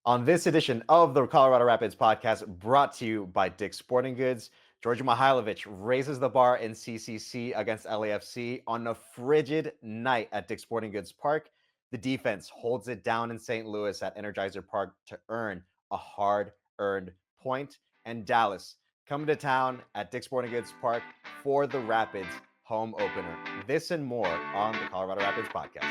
On this edition of the Colorado Rapids podcast, brought to you by Dick's Sporting Goods, Georgia Mihailovic raises the bar in CCC against LAFC on a frigid night at Dick's Sporting Goods Park. The defense holds it down in St. Louis at Energizer Park to earn a hard-earned point. And Dallas coming to town at Dick's Sporting Goods Park for the Rapids home opener. This and more on the Colorado Rapids podcast.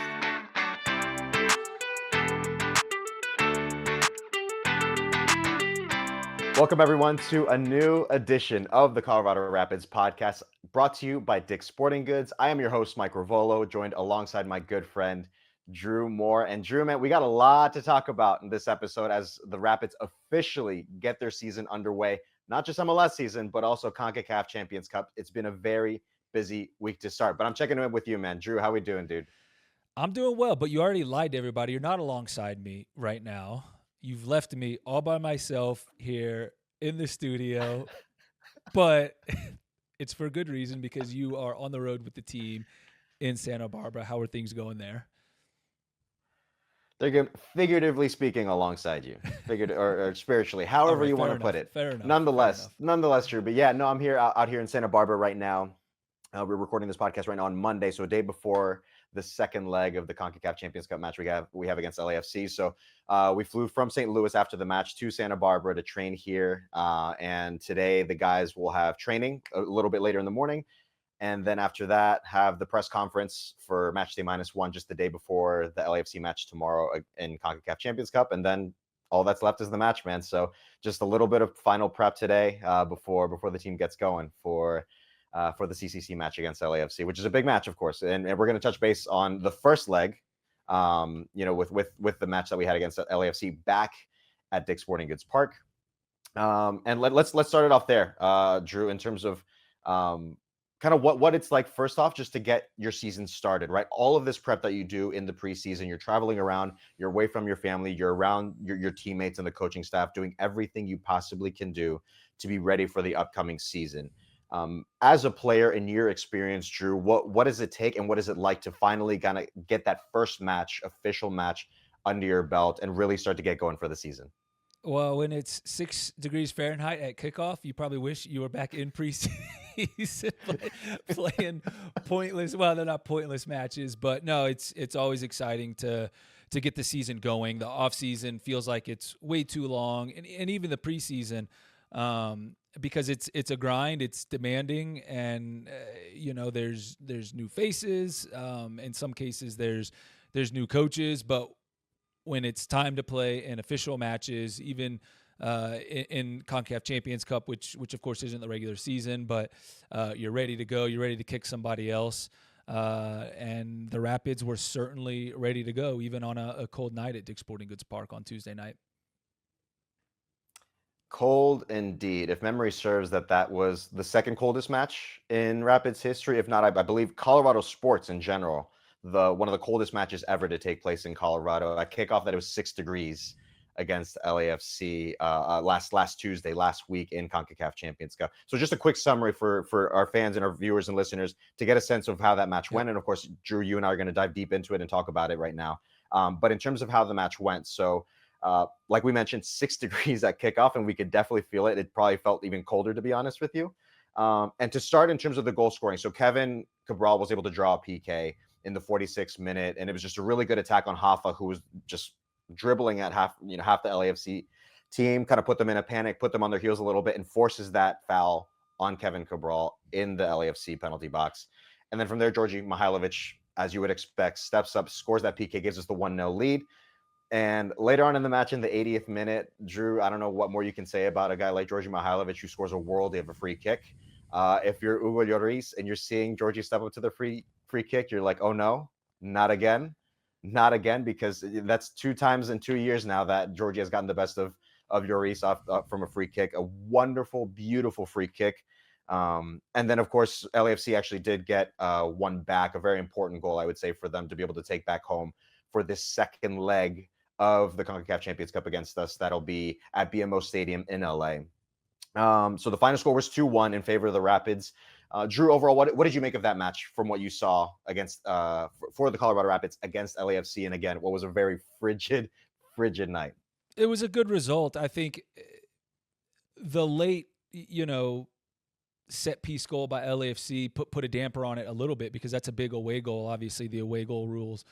Welcome, everyone, to a new edition of the Colorado Rapids podcast, brought to you by Dick's Sporting Goods. I am your host, Mike Ravolo, joined alongside my good friend, Drew Moore. And Drew, man, we got a lot to talk about in this episode as the Rapids officially get their season underway. Not just MLS season, but also CONCACAF Champions Cup. It's been a very busy week to start. But I'm checking in with you, man. Drew, how we doing, dude? I'm doing well, but you already lied to everybody. You're not alongside me right now. You've left me all by myself here in the studio, but it's for good reason because you are on the road with the team in Santa Barbara. How are things going there? They're good, figuratively speaking, alongside you, or spiritually, however you want to put it. Fair enough. Nonetheless, true. But yeah, no, I'm here out here in Santa Barbara right now. We're recording this podcast right now on Monday, so a day before the second leg of the CONCACAF Champions Cup match we have against LAFC. So we flew from St. Louis after the match to Santa Barbara to train here. And today the guys will have training a little bit later in the morning. And then after that, have the press conference for match day -1 just the day before the LAFC match tomorrow in CONCACAF Champions Cup. And then all that's left is the match, man. So just a little bit of final prep today before the team gets going for the CCC match against LAFC, which is a big match, of course. And we're going to touch base on the first leg, with the match that we had against LAFC back at Dick's Sporting Goods Park. And let's start it off there, Drew, in terms of kind of what it's like, first off, just to get your season started, right? All of this prep that you do in the preseason, you're traveling around, you're away from your family, you're around your teammates and the coaching staff, doing everything you possibly can do to be ready for the upcoming season. As a player, in your experience, Drew, what does it take and what is it like to finally kind of get that first official match under your belt and really start to get going for the season? Well, when it's 6 degrees Fahrenheit at kickoff, you probably wish you were back in preseason playing pointless. Well, they're not pointless matches, but no, it's always exciting to get the season going. The off season feels like it's way too long, and even the preseason. Because it's a grind, it's demanding, and there's new faces. In some cases, there's new coaches, but when it's time to play in official matches, even in CONCACAF Champions Cup, which of course isn't the regular season, but you're ready to go, you're ready to kick somebody else, and the Rapids were certainly ready to go, even on a cold night at Dick's Sporting Goods Park on Tuesday night. Cold indeed. If memory serves, that was the second coldest match in Rapids history. If not, I believe Colorado sports in general, one of the coldest matches ever to take place in Colorado. At kickoff, that it was 6 degrees against LAFC last Tuesday, last week in CONCACAF Champions Cup. So just a quick summary for our fans and our viewers and listeners to get a sense of how that match went. And of course, Drew, you and I are going to dive deep into it and talk about it right now. But in terms of how the match went, so like we mentioned, 6 degrees at kickoff, and we could definitely feel it. It probably felt even colder, to be honest with you. And to start in terms of the goal scoring, so Kevin Cabral was able to draw a PK in the 46th minute, and it was just a really good attack on Hoffa, who was just dribbling at half the LAFC team, kind of put them in a panic, put them on their heels a little bit, and forces that foul on Kevin Cabral in the LAFC penalty box. And then from there, Georgi Mihailovic, as you would expect, steps up, scores that PK, gives us the 1-0 lead. And later on in the match, in the 80th minute, Drew, I don't know what more you can say about a guy like Georgi Mihailovic, who scores a worldie of a free kick. If you're Hugo Lloris and you're seeing Georgi step up to the free kick, you're like, oh no, not again, because that's 2 times in 2 years now that Georgi has gotten the best of Lloris off from a free kick. A wonderful, beautiful free kick. And then, of course, LAFC actually did get one back, a very important goal, I would say, for them to be able to take back home for this second leg of the CONCACAF Champions Cup against us. That'll be at BMO Stadium in LA. So the final score was 2-1 in favor of the Rapids. Drew, overall, what did you make of that match from what you saw against for the Colorado Rapids against LAFC? And again, what was a very frigid night? It was a good result. I think the late, set piece goal by LAFC put a damper on it a little bit because that's a big away goal. Obviously, the away goal rules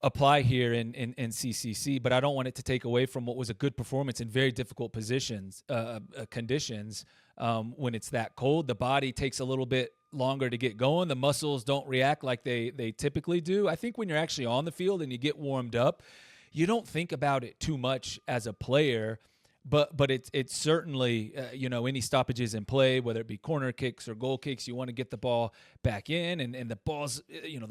apply here in CCC, but I don't want it to take away from what was a good performance in very difficult conditions. When it's that cold, the body takes a little bit longer to get going. The muscles don't react like they typically do. I think when you're actually on the field and you get warmed up, you don't think about it too much as a player. But it's certainly any stoppages in play, whether it be corner kicks or goal kicks, you want to get the ball back in, and the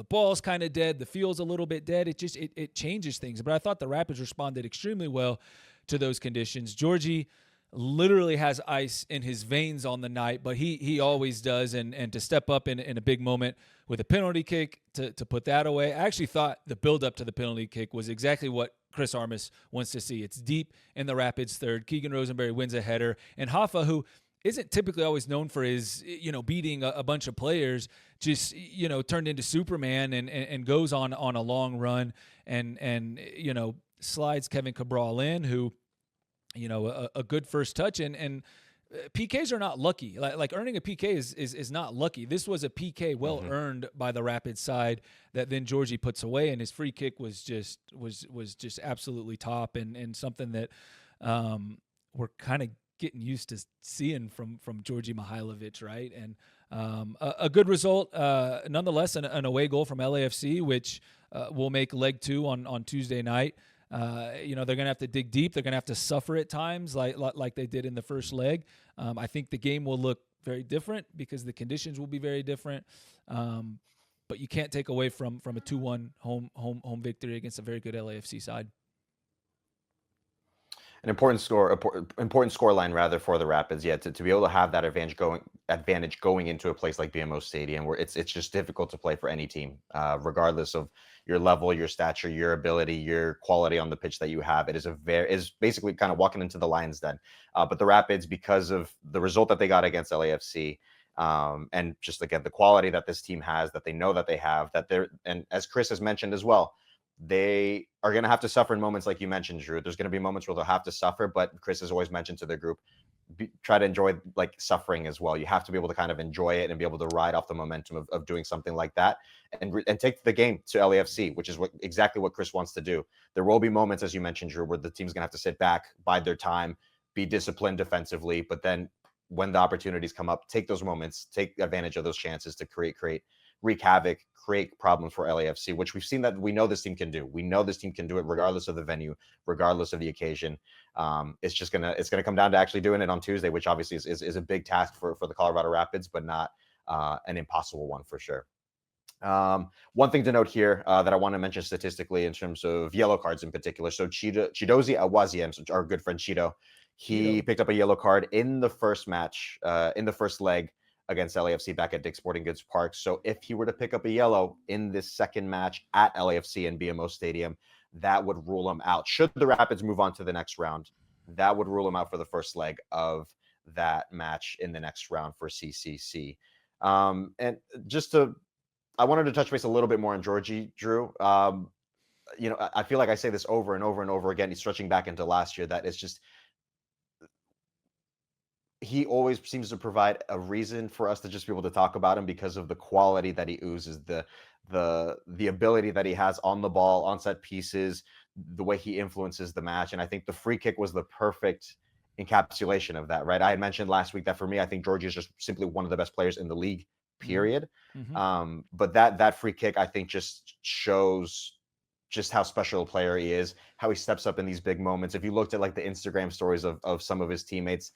ball's kind of dead, the field's a little bit dead. It changes things. But I thought the Rapids responded extremely well to those conditions. Georgie literally has ice in his veins on the night, but he always does, and to step up in a big moment with a penalty kick to put that away. I actually thought the build up to the penalty kick was exactly what Chris Armas wants to see. It's deep in the Rapids third. Keegan Rosenberry wins a header, and Hoffa, who isn't typically always known for his beating a bunch of players, just turned into Superman and goes on a long run and slides Kevin Cabral in, who a good first touch, and PKs are not lucky. Like earning a PK is not lucky. This was a PK well earned by the Rapids side that then Georgie puts away, and his free kick was just absolutely top, and something that we're kind of getting used to seeing from Georgie Mihailovic, right? And a good result nonetheless, an away goal from LAFC, which will make leg 2 on Tuesday night. They're going to have to dig deep. They're going to have to suffer at times like they did in the first leg. I think the game will look very different because the conditions will be very different. But you can't take away from a 2-1 home victory against a very good LAFC side. An important score line rather for the Rapids, to be able to have that advantage going into a place like BMO Stadium, where it's just difficult to play for any team, regardless of your level, your stature, your ability, your quality on the pitch that you have. It is basically kind of walking into the lion's den. But the Rapids, because of the result that they got against LAFC, and just again the quality that this team has, that they know that they have, and as Chris has mentioned as well, they are going to have to suffer in moments like you mentioned, Drew. There's going to be moments where they'll have to suffer, but Chris has always mentioned to the group, try to enjoy like suffering as well. You have to be able to kind of enjoy it and be able to ride off the momentum of doing something like that, and take the game to LAFC, which is exactly what Chris wants to do. There will be moments, as you mentioned, Drew, where the team's going to have to sit back, bide their time, be disciplined defensively, but then when the opportunities come up, take those moments, take advantage of those chances to wreak havoc, create problems for LAFC, which we've seen that we know this team can do. We know this team can do it regardless of the venue, regardless of the occasion. It's gonna come down to actually doing it on Tuesday, which obviously is a big task for the Colorado Rapids, but not an impossible one for sure. One thing to note here that I want to mention statistically in terms of yellow cards in particular. So Chidozie Awaziem, our good friend Chido, he picked up a yellow card in the first match, in the first leg against LAFC back at Dick's Sporting Goods Park. So if he were to pick up a yellow in this second match at LAFC and BMO Stadium, that would rule him out. Should the Rapids move on to the next round, that would rule him out for the first leg of that match in the next round for CCC. And I wanted to touch base a little bit more on Georgie, Drew. I feel like I say this over and over and over again. He's stretching back into last year, that it's just, he always seems to provide a reason for us to just be able to talk about him because of the quality that he oozes, the ability that he has on the ball, on set pieces, the way he influences the match. And I think the free kick was the perfect encapsulation of that, right? I had mentioned last week that for me, I think Georgie is just simply one of the best players in the league, period. Mm-hmm. But that free kick, I think, just shows just how special a player he is, how he steps up in these big moments. If you looked at like the Instagram stories of some of his teammates,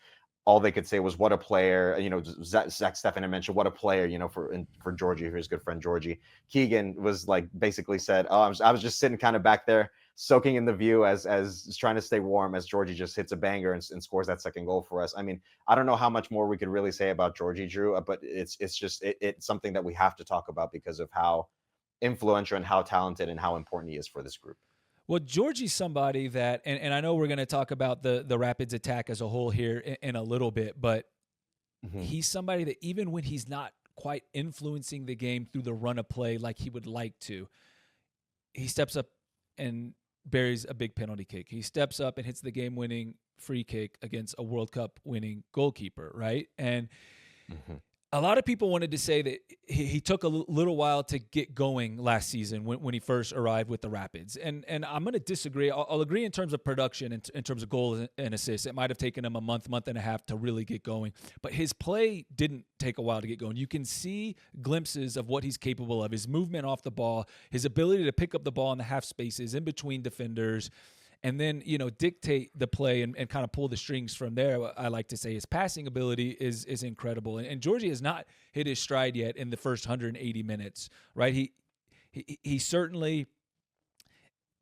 all they could say was what a player. Zach Steffen had mentioned what a player, for Georgie, for his good friend Georgie. Keegan was like basically said, oh, I was just sitting kind of back there soaking in the view as trying to stay warm as Georgie just hits a banger and scores that second goal for us. I mean, I don't know how much more we could really say about Georgie, Drew, but it's something that we have to talk about because of how influential and how talented and how important he is for this group. Well, Georgie's somebody that, and I know we're going to talk about the Rapids attack as a whole here in a little bit, but he's somebody that even when he's not quite influencing the game through the run of play like he would like to, he steps up and buries a big penalty kick. He steps up and hits the game-winning free kick against a World Cup winning goalkeeper, right? And Mhm. a lot of people wanted to say that he took a little while to get going last season when he first arrived with the Rapids. And I'm going to disagree. I'll agree in terms of production, in terms of goals and assists. It might have taken him a month and a half to really get going. But his play didn't take a while to get going. You can see glimpses of what he's capable of, his movement off the ball, his ability to pick up the ball in the half spaces, in between defenders, and then dictate the play and kind of pull the strings from there. I like to say his passing ability is incredible, and Georgie has not hit his stride yet in the first 180 minutes. Right, he certainly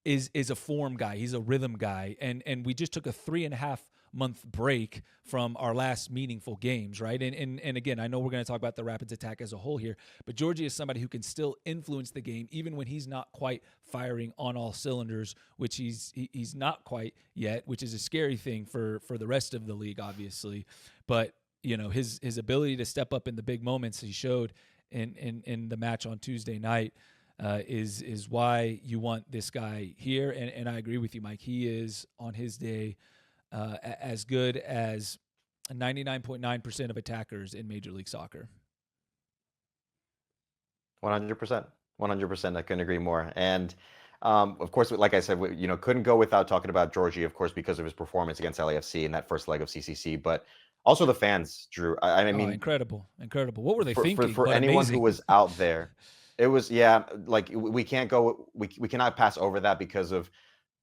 is a form guy. He's a rhythm guy, and we just took a 3.5-month break from our last meaningful games, right? And again, I know we're going to talk about the Rapids attack as a whole here, but Georgie is somebody who can still influence the game even when he's not quite firing on all cylinders, which he's not quite yet, which is a scary thing for the rest of the league, obviously. But his ability to step up in the big moments he showed in the match on Tuesday night is why you want this guy here. And I agree with you, Mike. He is, on his day, as good as 99.9% of attackers in Major League Soccer. 100%. 100%. I couldn't agree more. And of course, like I said, couldn't go without talking about Georgie, of course, because of his performance against LAFC in that first leg of CCC, but also the fans, Drew. I Oh, mean, incredible. What were they for thinking? for But anyone who amazing. was out there, it was, yeah, like we can't go, we cannot pass over that because of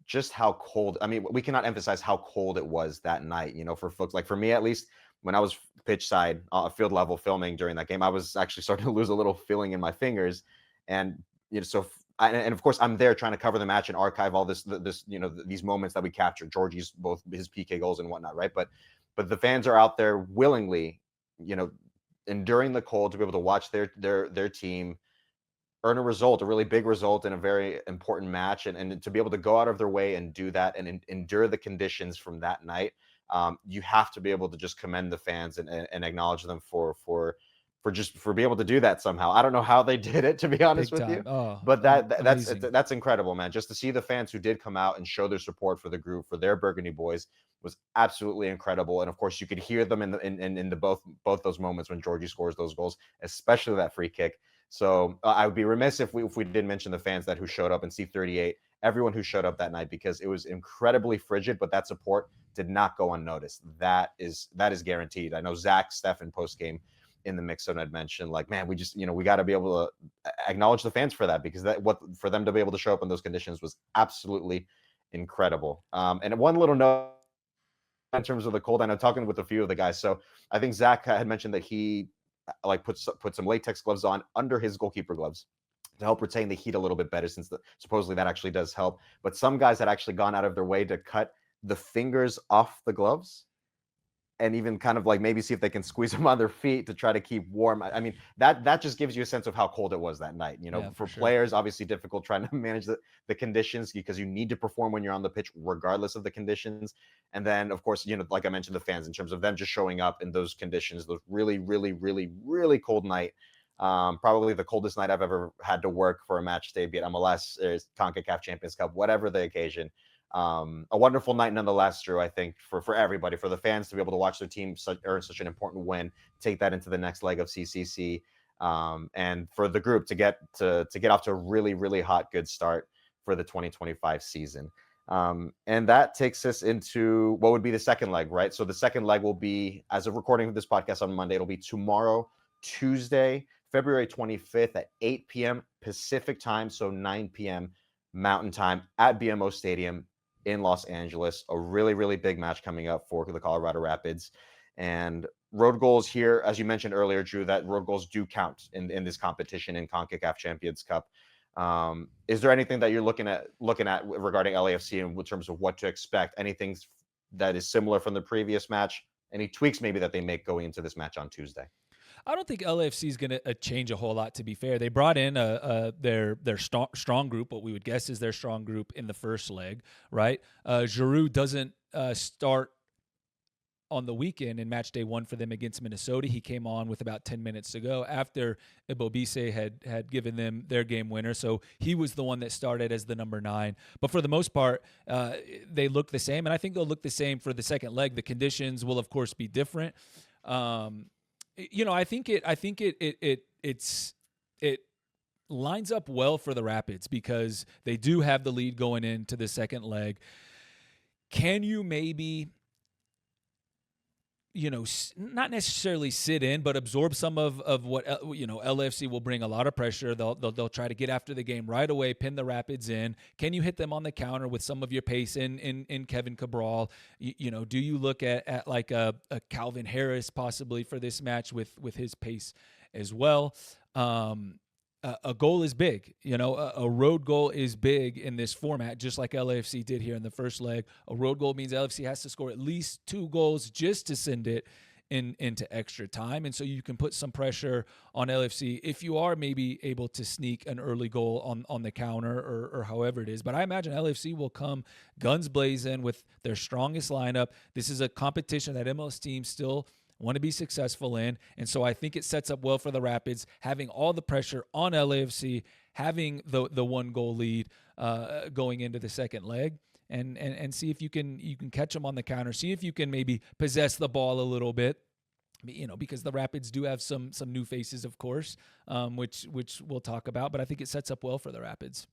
just how cold. I mean, we cannot emphasize how cold it was that night. For folks like for me at least, when I was pitch side, field level filming during that game, I was actually starting to lose a little feeling in my fingers, and and of course I'm there trying to cover the match and archive all this these moments that we captured, Georgie's both his PK goals and whatnot, right? But the fans are out there willingly, you know, enduring the cold to be able to watch their team earn a result, a really big result in a very important match, and to be able to go out of their way and do that and endure the conditions from that night. You have to be able to just commend the fans and acknowledge them for being able to do that somehow. I don't know how they did it, to be honest Big with you, time. Oh, but amazing. that's incredible, man. Just to see the fans who did come out and show their support for the group, for their Burgundy boys, was absolutely incredible. And of course, you could hear them in the both those moments when Georgie scores those goals, especially that free kick. So I would be remiss if we didn't mention the fans who showed up in C38, everyone who showed up that night, because it was incredibly frigid, but that support did not go unnoticed. That is guaranteed. I know Zach Steffen post game in the mix zone had mentioned, like, man, we just we got to be able to acknowledge the fans for that, because that what for them to be able to show up in those conditions was absolutely incredible. And one little note in terms of the cold, I know talking with a few of the guys. So I think Zach had mentioned that he like put some latex gloves on under his goalkeeper gloves to help retain the heat a little bit better, since supposedly that actually does help. But some guys had actually gone out of their way to cut the fingers off the gloves and even kind of like maybe see if they can squeeze them on their feet to try to keep warm. I mean, that just gives you a sense of how cold it was that night. Yeah, For for sure. players, obviously difficult trying to manage the conditions, because you need to perform when you're on the pitch regardless of the conditions. And then, of course, like I mentioned, the fans, in terms of them just showing up in those conditions, those really, really, really, really cold night. Probably the coldest night I've ever had to work for a match day, be it MLS, CONCACAF Champions Cup, whatever the occasion. A wonderful night nonetheless, Drew. I think for everybody, for the fans to be able to watch their team earn such an important win, take that into the next leg of CCC, and for the group to get off to a really, really hot, good start for the 2025 season. And that takes us into what would be the second leg, right? So the second leg will be, as of recording this podcast on Monday, it'll be tomorrow, Tuesday, February 25th at 8 p.m. Pacific time, so 9 p.m. Mountain time at BMO Stadium in Los Angeles. A really, really big match coming up for the Colorado Rapids. And road goals here, as you mentioned earlier, Drew, that road goals do count in this competition in CONCACAF Champions Cup. Is there anything that you're looking at regarding LAFC in terms of what to expect? Anything that is similar from the previous match? Any tweaks maybe that they make going into this match on Tuesday? I don't think LAFC is going to change a whole lot. To be fair, they brought in their strong group, what we would guess is their strong group in the first leg, right? Giroud doesn't start on the weekend in match day 1 for them against Minnesota. He came on with about 10 minutes to go after Ibobise had given them their game winner. So he was the one that started as the number 9. But for the most part, they look the same, and I think they'll look the same for the second leg. The conditions will, of course, be different. I think it lines up well for the Rapids because they do have the lead going into the second leg. Can you maybe, not necessarily sit in, but absorb some of what, LAFC will bring a lot of pressure. They'll try to get after the game right away, pin the Rapids in. Can you hit them on the counter with some of your pace in Kevin Cabral? Do you look at like a Calvin Harris possibly for this match with his pace as well? A goal is big. A road goal is big in this format, just like LAFC did here in the first leg. A road goal means LAFC has to score at least 2 goals just to send it into extra time. And so you can put some pressure on LAFC if you are maybe able to sneak an early goal on the counter or however it is. But I imagine LAFC will come guns blazing with their strongest lineup. This is a competition that MLS teams still want to be successful in. And so I think it sets up well for the Rapids, having all the pressure on LAFC, having the 1 goal lead going into the second leg, and see if you can catch them on the counter, see if you can maybe possess the ball a little bit. Because the Rapids do have some new faces, of course, which we'll talk about, but I think it sets up well for the Rapids.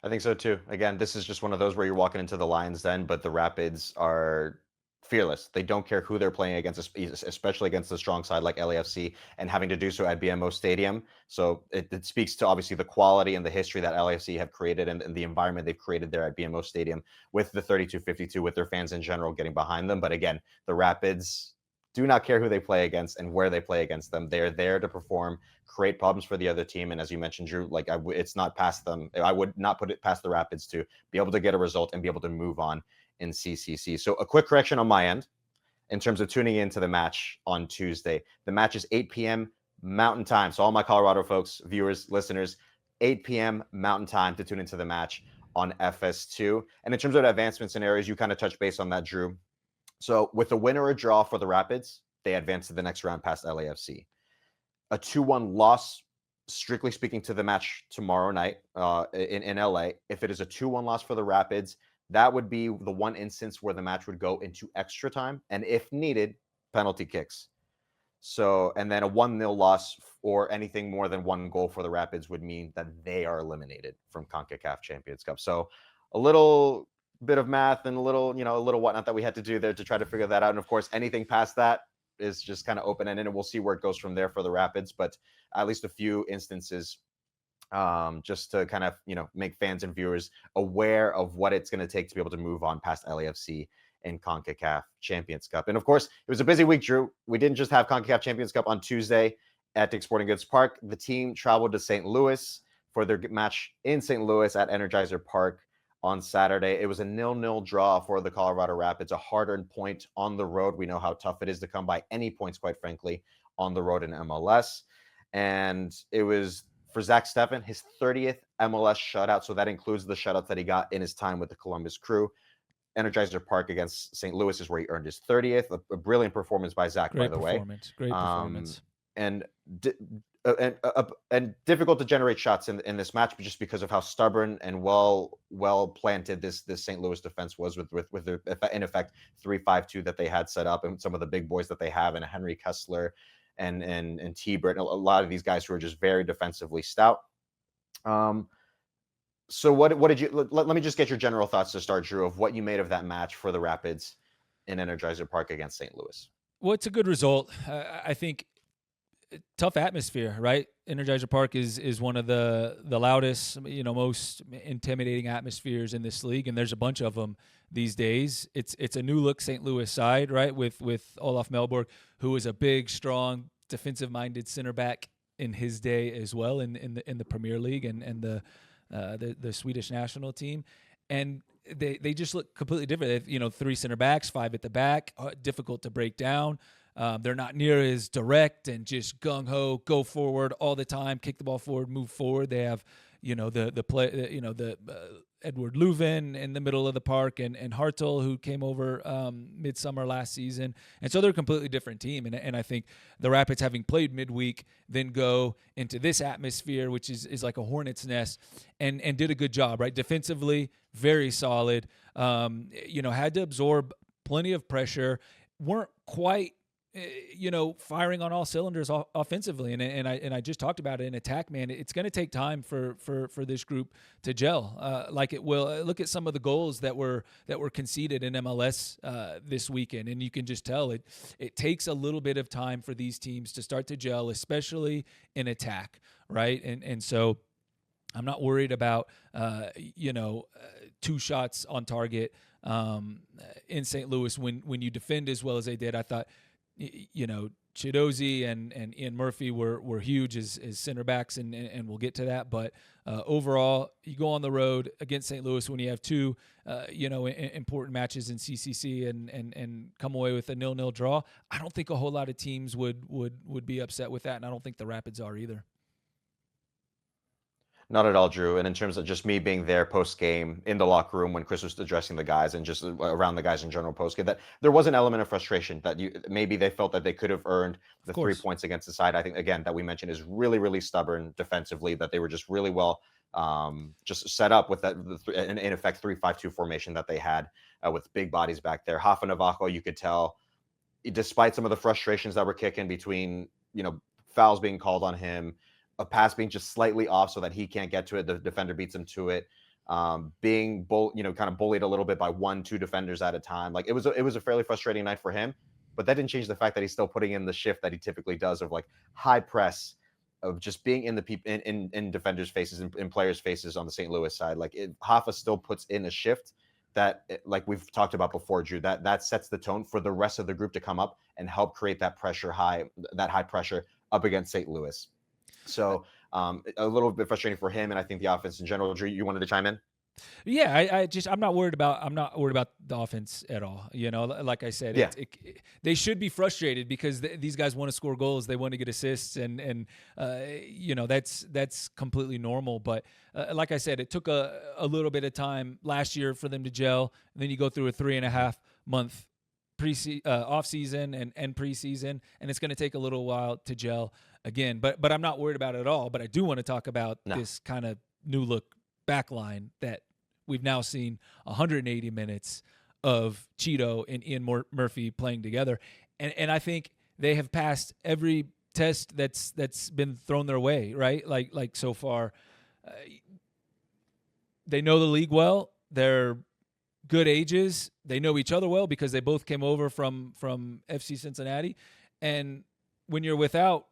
I think so too. Again, this is just one of those where you're walking into the Lions Den, but the Rapids are fearless. They don't care who they're playing against, especially against a strong side like LAFC, and having to do so at BMO Stadium. So it speaks to obviously the quality and the history that LAFC have created and the environment they've created there at BMO Stadium with the 3252, with their fans in general getting behind them. But again, the Rapids do not care who they play against and where they play against them. They're there to perform, create problems for the other team. And as you mentioned, Drew, it's not past them. I would not put it past the Rapids to be able to get a result and be able to move on in CCC. So a quick correction on my end in terms of tuning into the match on Tuesday. The match is 8 p.m. Mountain Time. So all my Colorado folks, viewers, listeners, 8 p.m. Mountain Time to tune into the match on FS2. And in terms of advancement scenarios, you kind of touched base on that, Drew. So with a win or a draw for the Rapids, they advance to the next round past LAFC. A 2-1 loss, strictly speaking, to the match tomorrow night in LA. If it is a 2-1 loss for the Rapids, that would be the one instance where the match would go into extra time, and if needed, penalty kicks. So, and then a 1-0 loss or anything more than 1 goal for the Rapids would mean that they are eliminated from CONCACAF Champions Cup. So a little bit of math and a little whatnot that we had to do there to try to figure that out. And of course, anything past that is just kind of open-ended, and we'll see where it goes from there for the Rapids. But at least a few instances just to kind of, make fans and viewers aware of what it's going to take to be able to move on past LAFC in CONCACAF Champions Cup. And of course, it was a busy week, Drew. We didn't just have CONCACAF Champions Cup on Tuesday at Dick's Sporting Goods Park. The team traveled to St. Louis for their match in St. Louis at Energizer Park on Saturday. It was a 0-0 draw for the Colorado Rapids, a hard-earned point on the road. We know how tough it is to come by any points, quite frankly, on the road in MLS. And it was, for Zach Steffen, his 30th MLS shutout. So that includes the shutouts that he got in his time with the Columbus Crew. Energizer Park against St. Louis is where he earned his 30th. A brilliant performance by Zach, by the way. Great performance. And difficult to generate shots in this match, just because of how stubborn and well planted this St. Louis defense was with their, in effect, 3-5-2 that they had set up, and some of the big boys that they have, and Henry Kessler and T-Britt, a lot of these guys who are just very defensively stout. So what did you, let me just get your general thoughts to start, Drew, of what you made of that match for the Rapids in Energizer Park against St. Louis. Well, it's a good result. I think tough atmosphere, right? Energizer Park is one of the loudest, most intimidating atmospheres in this league, and there's a bunch of them these days. It's a new look St. Louis side, right? With Olaf Melborg, who is a big, strong, defensive-minded center back in his day as well in the Premier League and the Swedish national team, and they just look completely different. They have, 3 center backs, 5 at the back, difficult to break down. They're not near as direct and just gung-ho, go forward all the time, kick the ball forward, move forward. They have, the play, Edward Leuven in the middle of the park, and Hartel, who came over midsummer last season. And so they're a completely different team. And I think the Rapids, having played midweek, then go into this atmosphere, which is like a hornet's nest, and did a good job, right? Defensively, very solid. Had to absorb plenty of pressure, weren't quite firing on all cylinders offensively, and I just talked about it in attack. Man, it's going to take time for this group to gel, like it will. Look at some of the goals that were conceded in MLS this weekend, and you can just tell it takes a little bit of time for these teams to start to gel, especially in attack, right? And so I'm not worried about two shots on target in St. Louis when you defend as well as they did. I thought Chidozie and Ian Murphy were huge as center backs, and we'll get to that. But overall, you go on the road against St. Louis when you have two important matches in CCC and come away with a 0-0 draw. I don't think a whole lot of teams would be upset with that, and I don't think the Rapids are either. Not at all, Drew. And in terms of just me being there post game in the locker room when Chris was addressing the guys and just around the guys in general post game, that there was an element of frustration that maybe they felt that they could have earned the 3 points against the side. I think, again, that we mentioned is really, really stubborn defensively, that they were just really well just set up with that, in effect, 3-5-2 formation that they had with big bodies back there. Rafa Navajo, you could tell, despite some of the frustrations that were kicking between, fouls being called on him, a pass being just slightly off so that he can't get to it, the defender beats him to it, being kind of bullied a little bit by 1-2 defenders at a time. Like it was a fairly frustrating night for him, but that didn't change the fact that he's still putting in the shift that he typically does of like high press, of just being in the in defenders' faces, in players' faces on the St. Louis side. Like Hoffa still puts in a shift that, like we've talked about before, Drew, that sets the tone for the rest of the group to come up and help create that high pressure up against St. Louis. So a little bit frustrating for him, and I think the offense in general. Drew, you wanted to chime in? Yeah, I'm not worried about the offense at all. Like I said, yeah. They should be frustrated because these guys want to score goals, they want to get assists, and that's completely normal. But like I said, it took a little bit of time last year for them to gel, and then you go through a 3.5 month off season and preseason, and it's going to take a little while to gel again. But I'm not worried about it at all. But I do want to talk about this kind of new look back line that we've now seen 180 minutes of Cheeto and Ian Murphy playing together, and I think they have passed every test that's been thrown their way, right? Like so far, they know the league well. They're good ages. They know each other well because they both came over from FC Cincinnati. And when you're without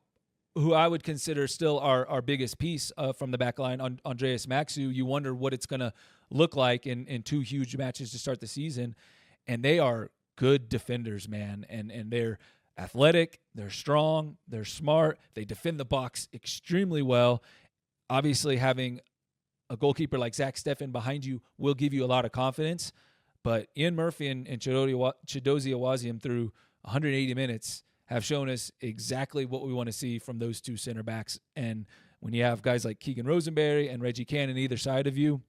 who I would consider still our biggest piece from the back line, Andreas Maxu, you wonder what it's going to look like in two huge matches to start the season. And they are good defenders, man. And they're athletic, they're strong, they're smart, they defend the box extremely well. Obviously, having a goalkeeper like Zach Steffen behind you will give you a lot of confidence. But Ian Murphy and Chidozie Awaziem through 180 minutes have shown us exactly what we want to see from those two center backs. And when you have guys like Keegan Rosenberry and Reggie Cannon either side of you,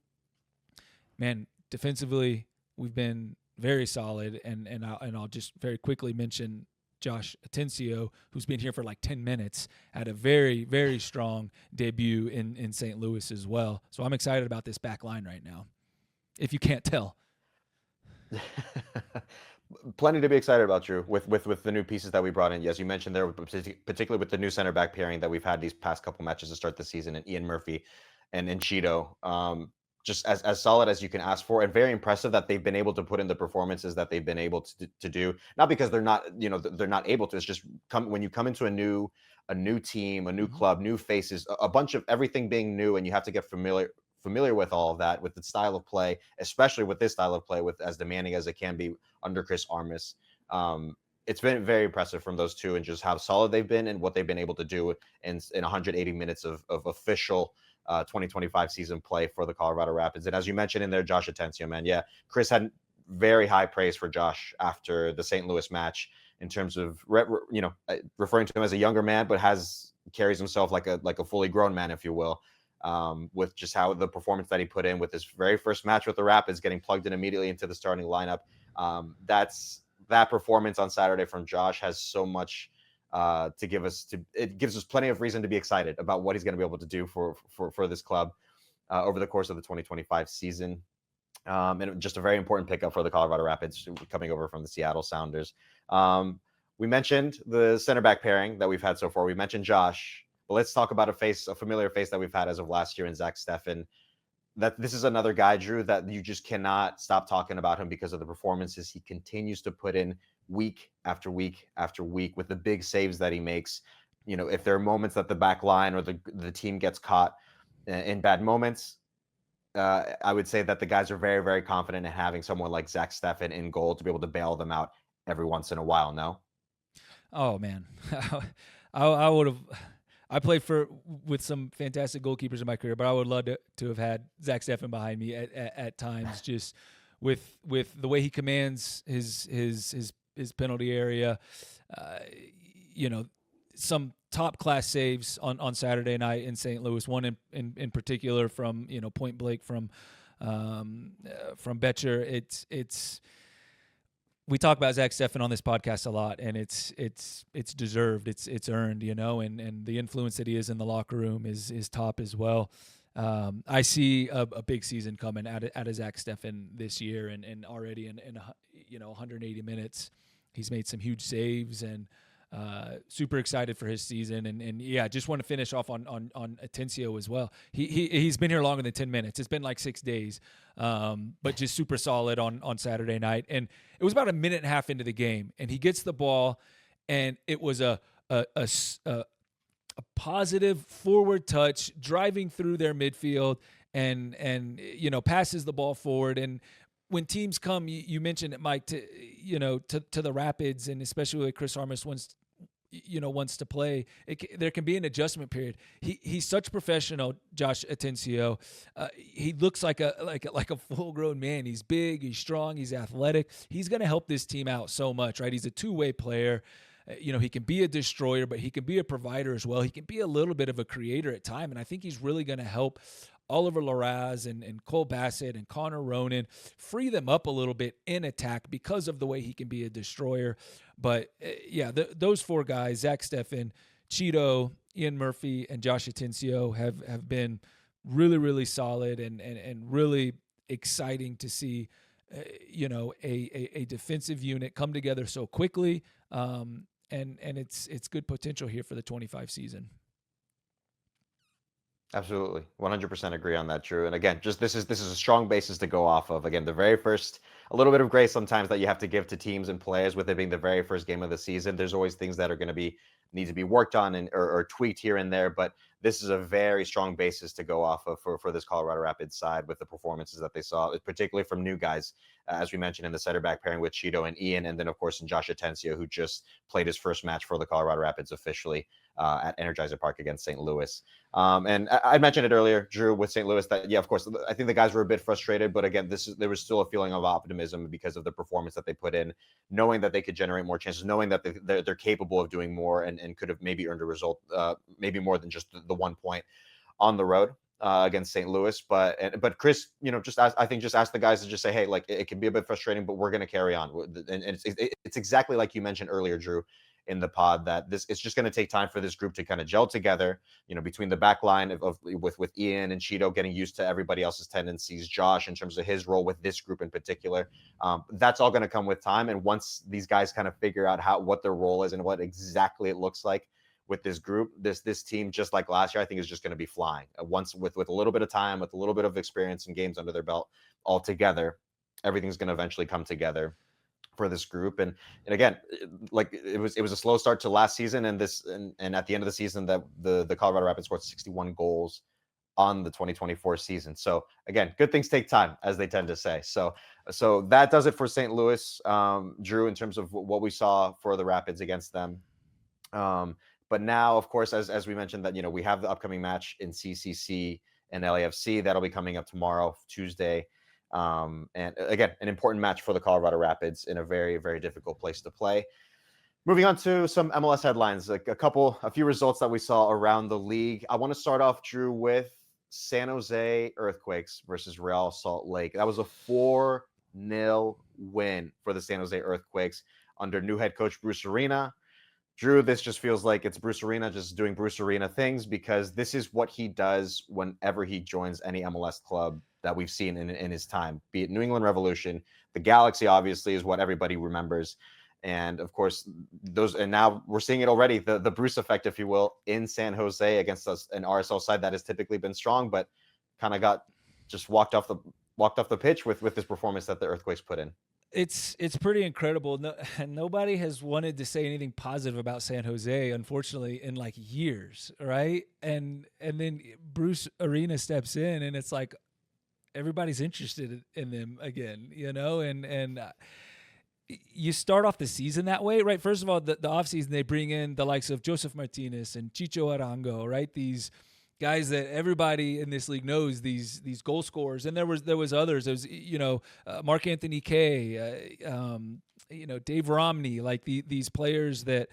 man, defensively, we've been very solid. And I'll just very quickly mention Josh Atencio, who's been here for like 10 minutes, had a very, very strong debut in St. Louis as well. So I'm excited about this back line right now, if you can't tell. Plenty to be excited about, Drew, with the new pieces that we brought in. As you mentioned there, particularly with the new center back pairing that we've had these past couple matches to start the season, and Ian Murphy and Cheeto. Just as solid as you can ask for, and very impressive that they've been able to put in the performances that they've been able to do. Not because they're not, they're not able to. It's just when you come into a new team, a new club, new faces, a bunch of everything being new, and you have to get familiar with all of that, with the style of play, especially with this style of play, with as demanding as it can be under Chris Armas. It's been very impressive from those two, and just how solid they've been and what they've been able to do in 180 minutes of official 2025 season play for the Colorado Rapids. And as you mentioned in there, Josh Atencio, man, yeah, Chris had very high praise for Josh after the St. Louis match in terms of referring to him as a younger man, but carries himself like a fully grown man, if you will. with just how the performance that he put in with his very first match with the Rapids, getting plugged in immediately into the starting lineup. That performance on Saturday from Josh has so much to give us. It gives us plenty of reason to be excited about what he's going to be able to do for this club over the course of the 2025 season. And just a very important pickup for the Colorado Rapids coming over from the Seattle Sounders. We mentioned the center back pairing that we've had so far. We mentioned Josh, but let's talk about a familiar face that we've had as of last year in Zach Steffen. That this is another guy, Drew, that you just cannot stop talking about him because of the performances he continues to put in week after week after week with the big saves that he makes. If there are moments that the back line or the team gets caught in bad moments, I would say that the guys are very, very confident in having someone like Zach Steffen in goal to be able to bail them out every once in a while. No? Oh man, I would have. I played with some fantastic goalkeepers in my career, but I would love to have had Zach Steffen behind me at times, just with the way he commands his penalty area. Some top class saves on Saturday night in St. Louis. One in particular from point blank from Betcher. It's we talk about Zach Steffen on this podcast a lot, and it's deserved. It's earned, and the influence that he is in the locker room is top as well. I see a big season coming out of Zach Steffen this year, and already in 180 minutes, he's made some huge saves, and super excited for his season. And yeah, just want to finish off on Atencio as well. He's been here longer than 10 minutes. It's been like 6 days, but just super solid on Saturday night. And it was about a minute and a half into the game, and he gets the ball, and it was a positive forward touch driving through their midfield, and passes the ball forward. And when teams come, you mentioned it, Mike, to the Rapids, and especially when Chris Armas wants to play, there can be an adjustment period. He's such a professional, Josh Atencio. He looks like a full-grown man. He's big, he's strong, he's athletic. He's going to help this team out so much, right? He's a two-way player. He can be a destroyer, but he can be a provider as well. He can be a little bit of a creator at time, and I think he's really going to help Oliver Larraz and Cole Bassett and Connor Ronan free them up a little bit in attack because of the way he can be a destroyer. But those four guys, Zach Steffen, Cheeto, Ian Murphy, and Josh Atencio have been really, really solid and really exciting to see, a defensive unit come together so quickly. And it's good potential here for the 25 season. Absolutely. 100% agree on that, Drew. And again, just this is a strong basis to go off of. Again, the very first, a little bit of grace sometimes that you have to give to teams and players with it being the very first game of the season. There's always things that are going to need to be worked on or tweaked here and there, but this is a very strong basis to go off of for this Colorado Rapids side with the performances that they saw, particularly from new guys, as we mentioned in the center back pairing with Cheeto and Ian, and then of course in Josh Atencio, who just played his first match for the Colorado Rapids officially at Energizer Park against St. Louis. And I mentioned it earlier, Drew, with St. Louis, that of course, I think the guys were a bit frustrated, but again, there was still a feeling of optimism because of the performance that they put in, knowing that they could generate more chances, knowing that they're capable of doing more and could have maybe earned a result, maybe more than just the 1 point on the road against St. Louis. But Chris, just ask the guys to just say, hey, like it can be a bit frustrating, but we're going to carry on. And it's exactly like you mentioned earlier, Drew, in the pod, that it's just going to take time for this group to kind of gel together, between the back line with Ian and Cheeto getting used to everybody else's tendencies, Josh in terms of his role with this group in particular. That's all going to come with time. And once these guys kind of figure out what their role is and what exactly it looks like with this group, this team, just like last year, I think is just going to be flying. Once with a little bit of time, with a little bit of experience and games under their belt all together, everything's going to eventually come together for this group. And again, like it was a slow start to last season, and at the end of the season, that the Colorado Rapids scored 61 goals on the 2024 season. So again, good things take time, as they tend to say. So that does it for St. Louis, Drew, in terms of what we saw for the Rapids against them. But now, of course, as we mentioned, that we have the upcoming match in CCC and LAFC that'll be coming up tomorrow, Tuesday. And again, an important match for the Colorado Rapids in a very, very difficult place to play. Moving on to some MLS headlines, like a few results that we saw around the league. I want to start off, Drew, with San Jose Earthquakes versus Real Salt Lake. That was a 4-0 win for the San Jose Earthquakes under new head coach Bruce Arena. Drew, this just feels like it's Bruce Arena just doing Bruce Arena things, because this is what he does whenever he joins any MLS club that we've seen in his time, be it New England Revolution. The Galaxy, obviously, is what everybody remembers. And of course, and now we're seeing it already, the Bruce effect, if you will, in San Jose against an RSL side that has typically been strong, but kind of got just walked off the pitch with this performance that the Earthquakes put in. It's pretty incredible. No, nobody has wanted to say anything positive about San Jose, unfortunately, in like years, right? And then Bruce Arena steps in, and it's like everybody's interested in them again, and you start off the season that way, right? First of all, the offseason, they bring in the likes of Joseph Martinez and Chicho Arango, right? These guys that everybody in this league knows, these goal scorers, and there was others. There was Mark Anthony Kay, Dave Romney, like these players that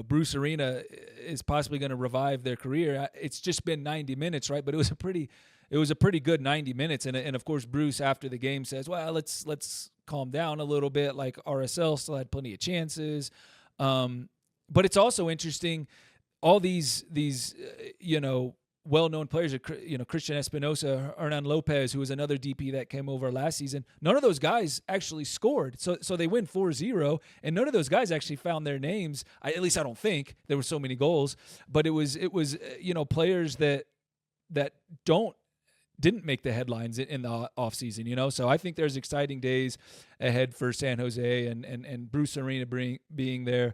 Bruce Arena is possibly going to revive their career. It's just been 90 minutes, right? But it was a pretty good 90 minutes, and of course Bruce after the game says, well, let's calm down a little bit. Like RSL still had plenty of chances, but it's also interesting. All these well-known players, Christian Espinosa, Hernan Lopez, who was another DP that came over last season, none of those guys actually scored. So they win 4-0, and none of those guys actually found their names. At least I don't think. There were so many goals, but it was players that didn't make the headlines in the offseason, So I think there's exciting days ahead for San Jose, and Bruce Arena being there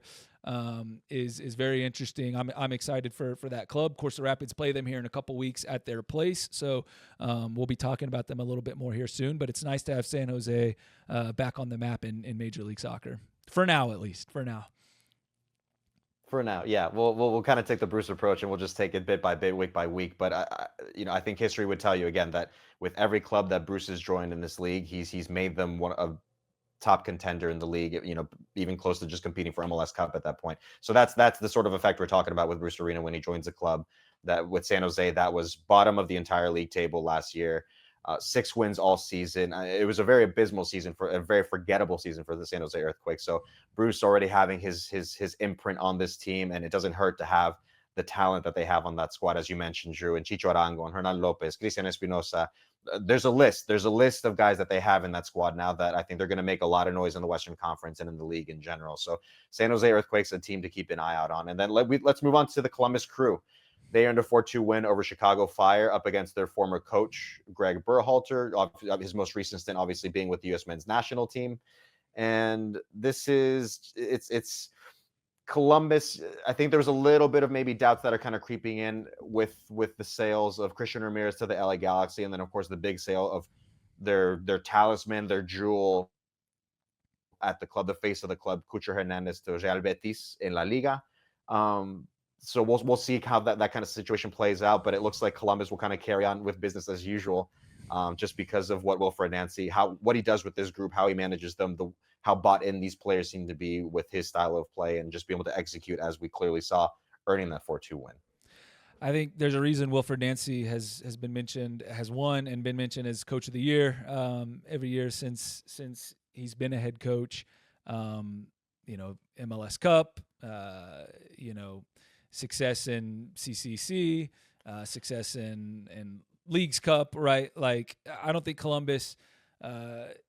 is very interesting. I'm excited for that club. Of course, the Rapids play them here in a couple weeks at their place, so we'll be talking about them a little bit more here soon. But it's nice to have San Jose back on the map in Major League Soccer for now, at least for now. For now, yeah, we'll kind of take the Bruce approach, and we'll just take it bit by bit, week by week. But I think history would tell you again that with every club that Bruce has joined in this league, he's made them one of top contender in the league, even close to just competing for MLS Cup at that point. So that's the sort of effect we're talking about with Bruce Arena when he joins the club. That with San Jose, that was bottom of the entire league table last year. 6 wins all season. It was a very abysmal season, for a very forgettable season for the San Jose Earthquakes. So Bruce already having his imprint on this team, and it doesn't hurt to have the talent that they have on that squad, as you mentioned, Drew, and Chicho Arango and Hernan Lopez, Christian Espinosa. There's a list of guys that they have in that squad now that I think they're going to make a lot of noise in the Western Conference and in the league in general. So San Jose Earthquakes, a team to keep an eye out on. And then let's move on to the Columbus Crew. They earned a 4-2 win over Chicago Fire up against their former coach, Greg Berhalter, his most recent stint obviously being with the U.S. men's national team. And it's Columbus. I think there's a little bit of maybe doubts that are kind of creeping in with the sales of Christian Ramirez to the LA Galaxy, and then of course the big sale of their talisman, their jewel at the club, the face of the club, Cucho Hernandez to Real Betis in La Liga. So we'll see how that kind of situation plays out, but it looks like Columbus will kind of carry on with business as usual, just because of what Wilfred Nancy, what he does with this group, how he manages them, how bought in these players seem to be with his style of play, and just be able to execute, as we clearly saw, earning that 4-2 win. I think there's a reason Wilfred Nancy has been mentioned, has won and been mentioned as coach of the year every year since he's been a head coach. MLS Cup, success in CCC, success in Leagues Cup, right? Like, I don't think Columbus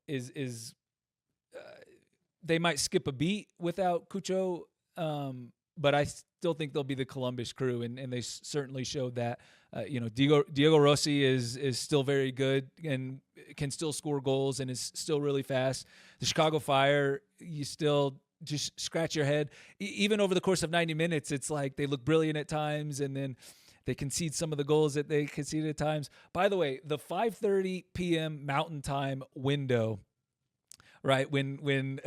is they might skip a beat without Cucho, but I still think they'll be the Columbus Crew, and they certainly showed that. Diego Rossi is still very good and can still score goals and is still really fast. The Chicago Fire, you still just scratch your head. Even over the course of 90 minutes, it's like they look brilliant at times, and then they concede some of the goals that they conceded at times. By the way, the 5:30 p.m. Mountain Time window, right, when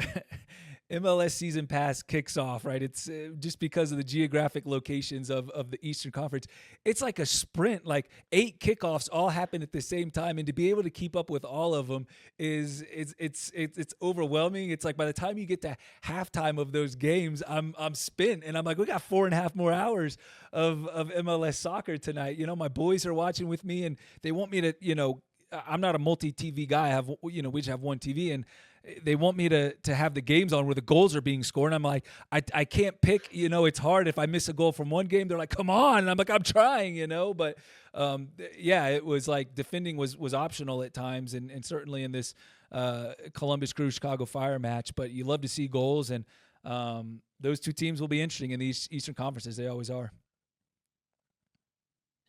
MLS season pass kicks off, right? It's just because of the geographic locations of the Eastern Conference. It's like a sprint, like 8 kickoffs all happen at the same time, and to be able to keep up with all of them is it's overwhelming. It's like by the time you get to halftime of those games, I'm spent, and I'm like, we got 4.5 more hours of MLS soccer tonight. My boys are watching with me, and they want me to, I'm not a multi TV guy. I have, we just have one TV, and they want me to have the games on where the goals are being scored. And I'm like, I can't pick. It's hard if I miss a goal from one game. They're like, come on, and I'm like, I'm trying. But yeah, it was like defending was optional at times, and certainly in this Columbus Crew Chicago Fire match. But you love to see goals, and those two teams will be interesting in these Eastern Conferences. They always are.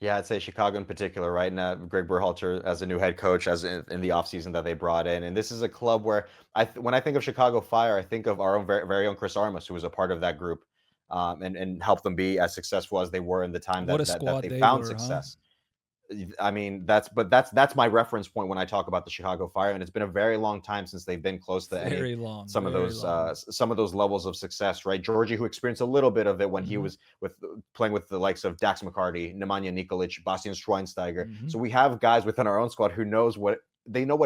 Yeah, I'd say Chicago in particular, right? Now, Greg Berhalter as a new head coach, as in the offseason that they brought in. And this is a club where when I think of Chicago Fire, I think of our own very own Chris Armas, who was a part of that group, and helped them be as successful as they were in the time What a that squad they they found were, huh? success. I mean, that's my reference point when I talk about the Chicago Fire, and it's been a very long time since they've been close to any Very long, some of very those long. levels of success, right? Georgie, who experienced a little bit of it when he Mm-hmm. was playing with the likes of Dax McCarty, Nemanja Nikolic, Bastian Schweinsteiger. Mm-hmm. So we have guys within our own squad who know what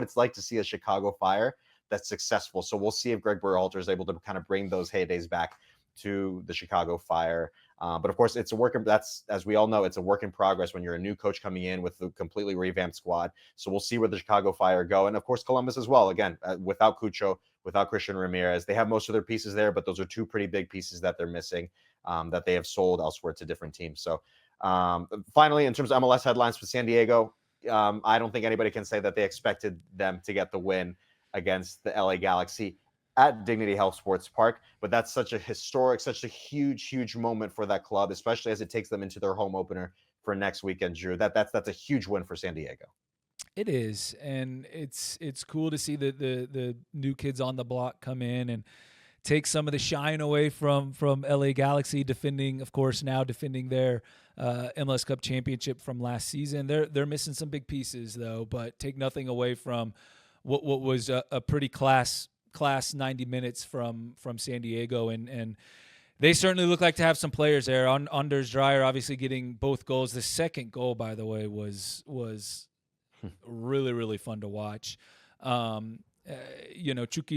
it's like to see a Chicago Fire that's successful. So we'll see if Greg Berhalter is able to kind of bring those heydays back to the Chicago Fire. But of course, it's a work. That's, as we all know, it's a work in progress when you're a new coach coming in with a completely revamped squad. So we'll see where the Chicago Fire go, and of course Columbus as well. Again, without Cucho, without Christian Ramirez, they have most of their pieces there, but those are two pretty big pieces that they're missing, that they have sold elsewhere to different teams. So finally, in terms of MLS headlines for San Diego, I don't think anybody can say that they expected them to get the win against the LA Galaxy at Dignity Health Sports Park. But that's such a historic, such a huge moment for that club, especially as it takes them into their home opener for next weekend, Drew. That's a huge win for San Diego. It is, and it's cool to see the new kids on the block come in and take some of the shine away from LA Galaxy, defending, of course, now defending their MLS Cup championship from last season. They're missing some big pieces though, but take nothing away from what was a pretty class 90 minutes from San Diego, and they certainly look like to have some players there. Anders Dreyer obviously getting both goals. The second goal, by the way, was really fun to watch. Chucky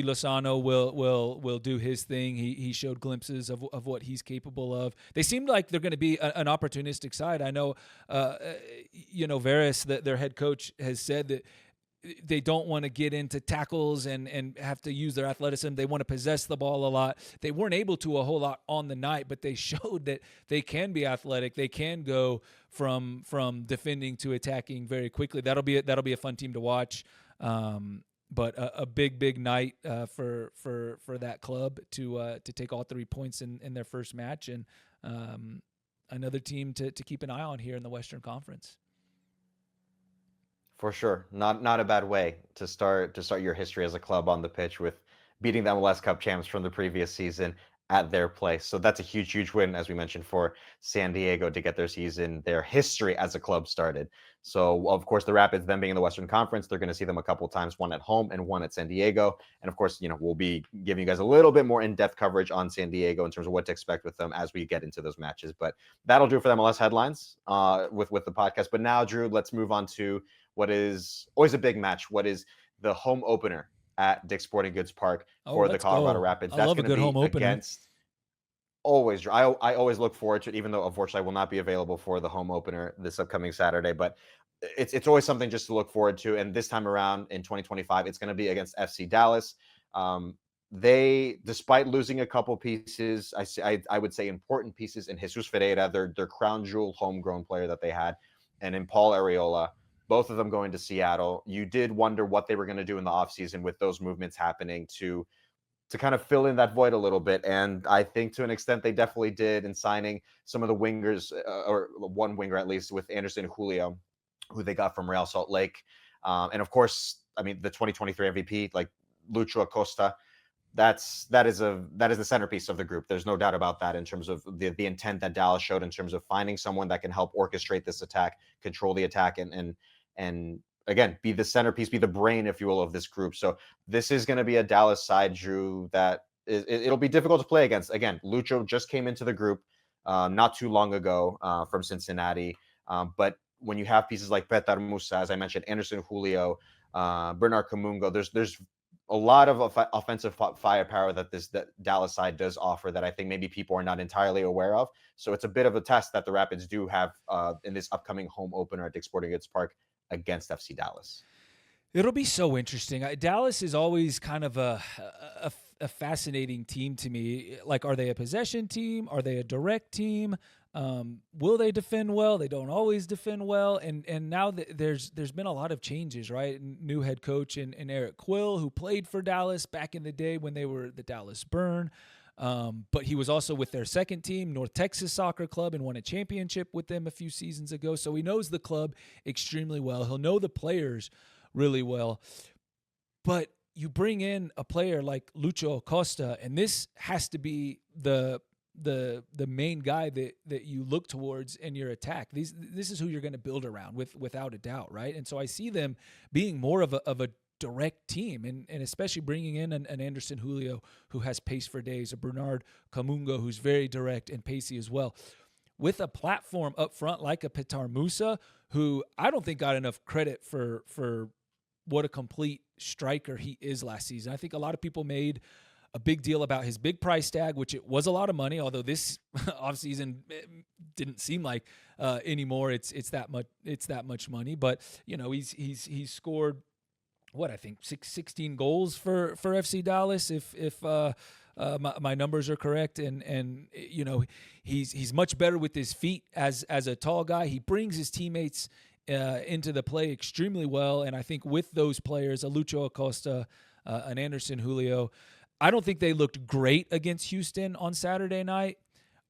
Lozano will do his thing. He showed glimpses of what he's capable of. They seem like they're going to be an opportunistic side. I know, Veras, their head coach, has said that they don't want to get into tackles and have to use their athleticism. They want to possess the ball a lot. They weren't able to a whole lot on the night, but they showed that they can be athletic. They can go from defending to attacking very quickly. That'll be a fun team to watch. But a big night for that club to take all 3 points in their first match, and another team to keep an eye on here in the Western Conference. For sure, not a bad way to start your history as a club on the pitch, with beating the MLS Cup champs from the previous season at their place. So that's a huge win, as we mentioned, for San Diego to get their history as a club started. So of course, the Rapids, them being in the Western Conference, they're going to see them a couple of times, one at home and one at San Diego. And of course, we'll be giving you guys a little bit more in-depth coverage on San Diego in terms of what to expect with them as we get into those matches. But that'll do for the MLS headlines with the podcast. But now, Drew, let's move on to what is always a big match. What is the home opener at Dick's Sporting Goods Park for the Colorado Rapids? I That's love a going to good be home opener. against. Always, I always look forward to it, even though unfortunately I will not be available for the home opener this upcoming Saturday. But it's always something just to look forward to. And this time around in 2025, it's going to be against FC Dallas. They, despite losing a couple pieces, I would say important pieces in Jesus Ferreira, their crown jewel homegrown player that they had, and in Paul Areola, both of them going to Seattle. You did wonder what they were going to do in the offseason with those movements happening to kind of fill in that void a little bit. And I think to an extent they definitely did in signing some of the wingers, or one winger at least, with Anderson Julio, who they got from Real Salt Lake. And of course, I mean, the 2023 MVP, like Lucho Acosta, that is the centerpiece of the group. There's no doubt about that in terms of the intent that Dallas showed in terms of finding someone that can help orchestrate this attack, control the attack, and again, be the centerpiece, be the brain, if you will, of this group. So this is going to be a Dallas side, Drew, that it'll be difficult to play against. Again, Lucho just came into the group not too long ago from Cincinnati, but when you have pieces like Petar Musa, as I mentioned, Anderson Julio, Bernard Kamungo, there's a lot of offensive firepower that Dallas side does offer that I think maybe people are not entirely aware of. So it's a bit of a test that the Rapids do have in this upcoming home opener at Dick's Sporting Goods Park against FC Dallas. It'll be so interesting. Dallas is always kind of a fascinating team to me. Like, are they a possession team? Are they a direct team? Will they defend well? They don't always defend well. And now there's been a lot of changes, right? New head coach in Eric Quill, who played for Dallas back in the day when they were the Dallas Burn. But he was also with their second team, North Texas Soccer Club, and won a championship with them a few seasons ago. So he knows the club extremely well. He'll know the players really well. But you bring in a player like Lucho Acosta, and this has to be the main guy that you look towards in your attack. This is who you're going to build around without a doubt, right? And so I see them being more of a direct team, and especially bringing in an Anderson Julio who has pace for days, a Bernard Kamungo who's very direct and pacey as well, with a platform up front like a Petar Musa, who I don't think got enough credit for what a complete striker he is last season. I think a lot of people made a big deal about his big price tag, which it was a lot of money, although this offseason didn't seem like anymore it's that much money. But he's scored what I think 16 goals for FC Dallas if my numbers are correct, and he's much better with his feet as a tall guy. He brings his teammates into the play extremely well, and I think with those players, a Lucho Acosta, an Anderson Julio, I don't think they looked great against Houston on Saturday night,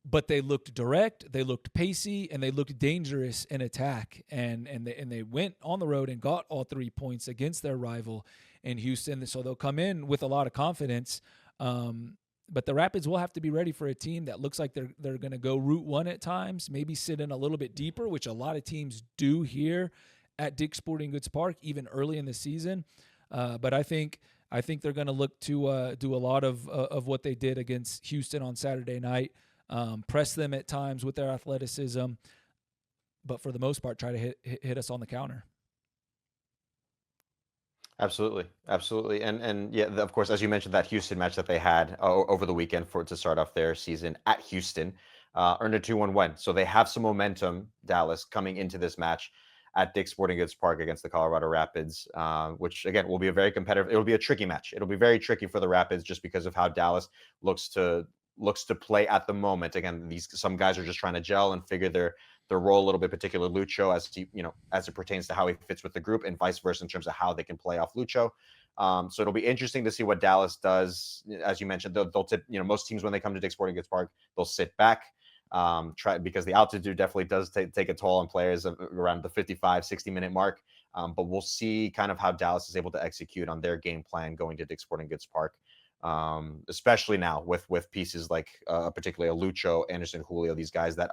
but they looked direct, they looked pacey, and they looked dangerous in attack. And they went on the road and got all 3 points against their rival in Houston. So they'll come in with a lot of confidence. But the Rapids will have to be ready for a team that looks like they're going to go route one at times, maybe sit in a little bit deeper, which a lot of teams do here at Dick's Sporting Goods Park, even early in the season. But I think they're going to look to do a lot of what they did against Houston on Saturday night, press them at times with their athleticism, but for the most part, try to hit us on the counter. Absolutely, absolutely, and yeah, of course, as you mentioned, that Houston match that they had over the weekend to start off their season at Houston, earned a 2-1 win. So they have some momentum, Dallas, coming into this match at Dick's Sporting Goods Park against the Colorado Rapids, which again will be a very competitive. It'll be a tricky match. It'll be very tricky for the Rapids just because of how Dallas looks to play at the moment. Again, some guys are just trying to gel and figure their role a little bit, particularly Lucho, as it pertains to how he fits with the group, and vice versa in terms of how they can play off Lucho. So it'll be interesting to see what Dallas does. As you mentioned, they'll tip, most teams when they come to Dick's Sporting Goods Park, they'll sit back, because the altitude definitely does take a toll on players around the 55, 60-minute mark. But we'll see kind of how Dallas is able to execute on their game plan going to Dick's Sporting Goods Park. Especially now with pieces like particularly a Lucho, Anderson Julio, these guys that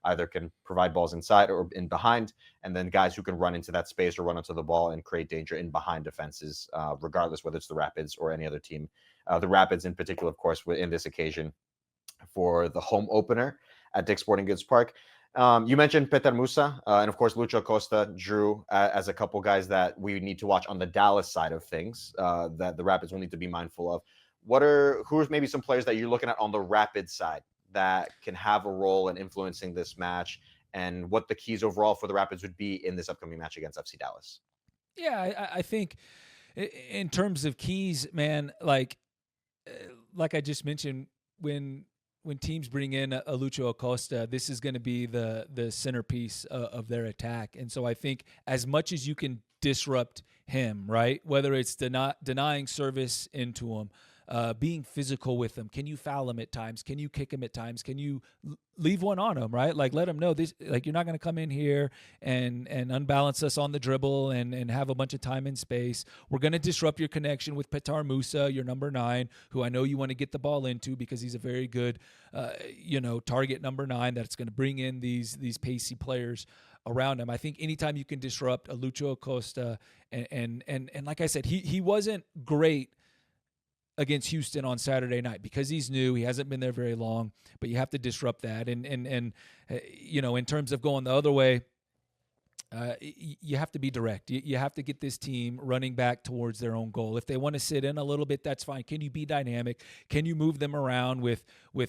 either can provide balls inside or in behind, and then guys who can run into that space or run into the ball and create danger in behind defenses, regardless whether it's the Rapids or any other team. The Rapids in particular, of course, in this occasion for the home opener at Dick's Sporting Goods Park. You mentioned Petar Musa, and of course Lucho Acosta, Drew, as a couple guys that we need to watch on the Dallas side of things, that the Rapids will need to be mindful of. Who are maybe some players that you're looking at on the Rapids side that can have a role in influencing this match, and what the keys overall for the Rapids would be in this upcoming match against FC Dallas? Yeah, I think in terms of keys, man, like I just mentioned, when teams bring in a Lucho Acosta, this is going to be the centerpiece of their attack. And so I think as much as you can disrupt him, right, whether it's denying service into him, being physical with him, can you foul him at times? Can you kick him at times? Can you leave one on him, right? Like, let him know this, like, you're not going to come in here and unbalance us on the dribble and have a bunch of time and space. We're going to disrupt your connection with Petar Musa, your number 9, who I know you want to get the ball into because he's a very good, target number 9 that's going to bring in these pacey players around him. I think anytime you can disrupt a Lucho Acosta, and like I said, he wasn't great against Houston on Saturday night because he's new. He hasn't been there very long, but you have to disrupt that. And in terms of going the other way, you have to be direct. You have to get this team running back towards their own goal. If they want to sit in a little bit, that's fine. Can you be dynamic? Can you move them around with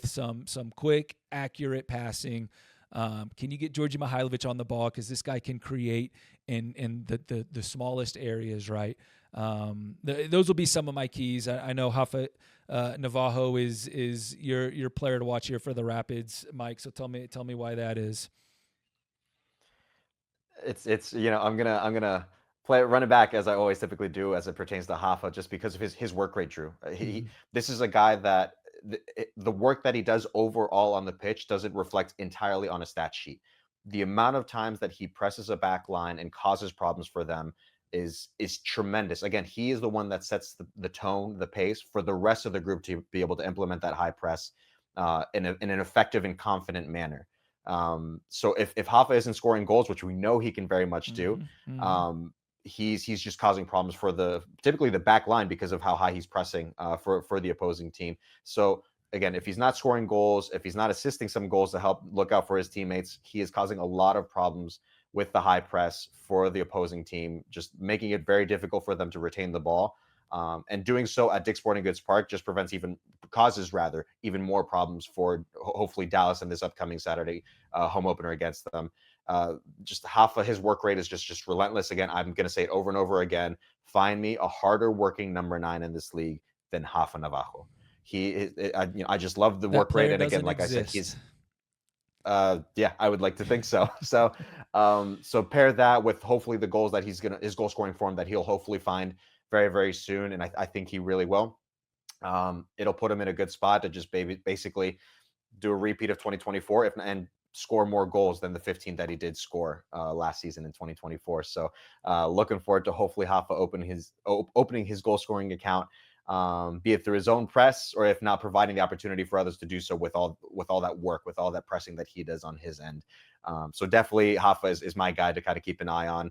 some quick, accurate passing? Can you get Georgi Mihailovic on the ball because this guy can create in the smallest areas, right? Those will be some of my keys. I know Rafa Navajo is your player to watch here for the Rapids, Mike. So tell me why that is. It's I'm gonna run it back as I always typically do as it pertains to Hoffa, just because of his work rate, Drew. Mm-hmm. This is a guy that the work that he does overall on the pitch doesn't reflect entirely on a stat sheet. The amount of times that he presses a back line and causes problems for them is tremendous. Again, he is the one that sets the tone, the pace for the rest of the group to be able to implement that high press in an effective and confident manner. So if Hoffa isn't scoring goals, which we know he can very much do, Mm-hmm. Mm-hmm. He's just causing problems for typically the back line because of how high he's pressing for the opposing team. So again, if he's not scoring goals, if he's not assisting some goals to help look out for his teammates, he is causing a lot of problems with the high press for the opposing team, just making it very difficult for them to retain the ball. And doing so at Dick's Sporting Goods Park just causes even more problems for hopefully Dallas in this upcoming Saturday home opener against them. Just Hoffa, his work rate is just relentless. Again, I'm going to say it over and over again. Find me a harder working number 9 in this league than Rafa Navajo. I just love the That work rate, player and again, doesn't like I said, exist. yeah, I would like to think so. So pair that with hopefully the goals that his goal scoring form that he'll hopefully find very, very soon, and I think he really will. It'll put him in a good spot to just basically do a repeat of 2024 and score more goals than the 15 that he did score last season in 2024. So looking forward to hopefully Hoffa opening his goal scoring account, be it through his own press or if not providing the opportunity for others to do so with all that work, with all that pressing that he does on his end. So definitely Hoffa is my guy to kind of keep an eye on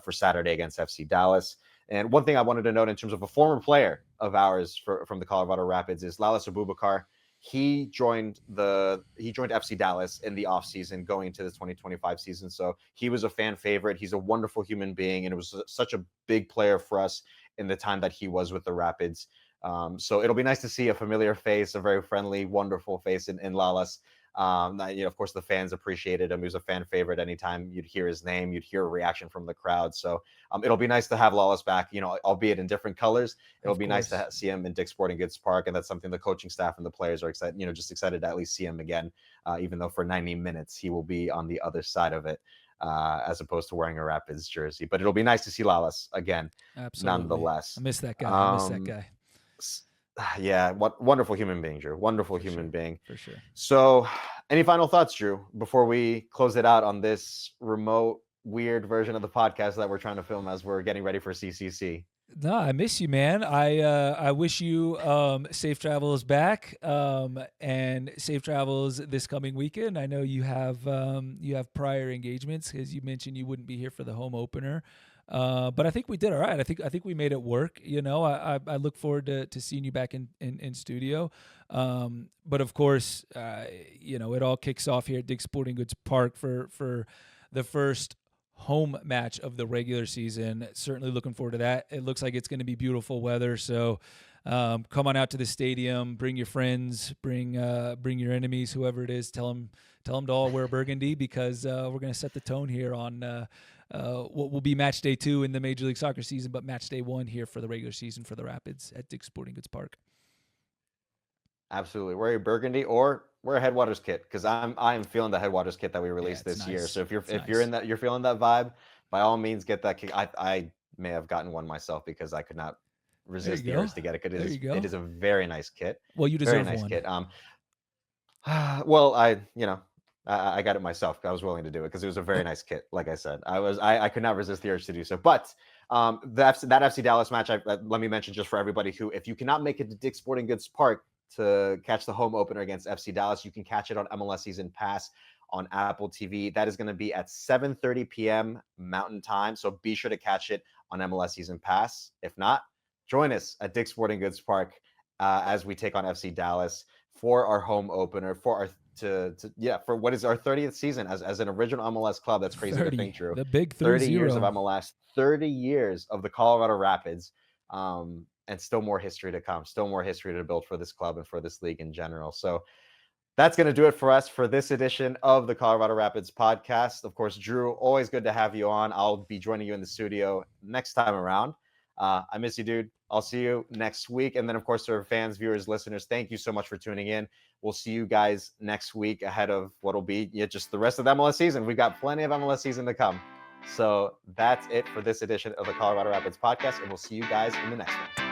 for Saturday against FC Dallas. And one thing I wanted to note in terms of a former player of ours from the Colorado Rapids is Lalas Abubakar. He joined FC Dallas in the offseason going into the 2025 season. So he was a fan favorite. He's a wonderful human being, and it was such a big player for us in the time that he was with the Rapids. So it'll be nice to see a familiar face, a very friendly, wonderful face in Lalas. Of course, the fans appreciated him. He was a fan favorite. Anytime you'd hear his name, you'd hear a reaction from the crowd. So it'll be nice to have Lawless back, albeit in different colors. It'll be nice to see him in Dick's Sporting Goods Park. And that's something the coaching staff and the players are excited, just excited to at least see him again, even though for 90 minutes he will be on the other side of it. As opposed to wearing a Rapids jersey. But it'll be nice to see Lawless again, Absolutely. Nonetheless. I miss that guy. Yeah, what wonderful human being, Drew. Wonderful human being. For sure. So, any final thoughts, Drew, before we close it out on this remote, weird version of the podcast that we're trying to film as we're getting ready for CCC? No, I miss you, man. I wish you safe travels back and safe travels this coming weekend. I know you have prior engagements because you mentioned you wouldn't be here for the home opener. But I think we did all right. I think we made it work. I look forward to seeing you back in studio. But of course, it all kicks off here at Dick's Sporting Goods Park for the first home match of the regular season. Certainly looking forward to that. It looks like it's going to be beautiful weather. So come on out to the stadium. Bring your friends. Bring your enemies. Whoever it is. Tell them to all wear burgundy because we're going to set the tone here on. What will be match day 2 in the Major League Soccer season, but match day 1 here for the regular season for the Rapids at Dick's Sporting Goods Park. Absolutely, wear your burgundy or wear a Headwaters kit because I'm feeling the Headwaters kit that we released this year. So if you're feeling that vibe, by all means get that kit. I may have gotten one myself because I could not resist the urge to get it. It is a very nice kit. Well, you deserve very nice one. Kit. Well, I got it myself. I was willing to do it because it was a very nice kit. Like I said, I could not resist the urge to do so. But that FC Dallas match, let me mention just for everybody who, if you cannot make it to Dick's Sporting Goods Park to catch the home opener against FC Dallas, you can catch it on MLS Season Pass on Apple TV. That is going to be at 7:30 p.m. Mountain Time. So be sure to catch it on MLS Season Pass. If not, join us at Dick's Sporting Goods Park as we take on FC Dallas for our home opener, for our for what is our 30th season as an original MLS club. That's crazy to 30, think, Drew. the big 30 years of 30. MLS, 30 years of the Colorado Rapids, and still more history to come, still more history to build for this club and for this league in general. So that's going to do it for us for this edition of the Colorado Rapids podcast. Of course, Drew, always good to have you on. I'll be joining you in the studio next time around. I miss you, dude. I'll see you next week. And then, of course, to our fans, viewers, listeners, thank you so much for tuning in. We'll see you guys next week ahead of what will be just the rest of the MLS season. We've got plenty of MLS season to come. So that's it for this edition of the Colorado Rapids podcast, and we'll see you guys in the next one.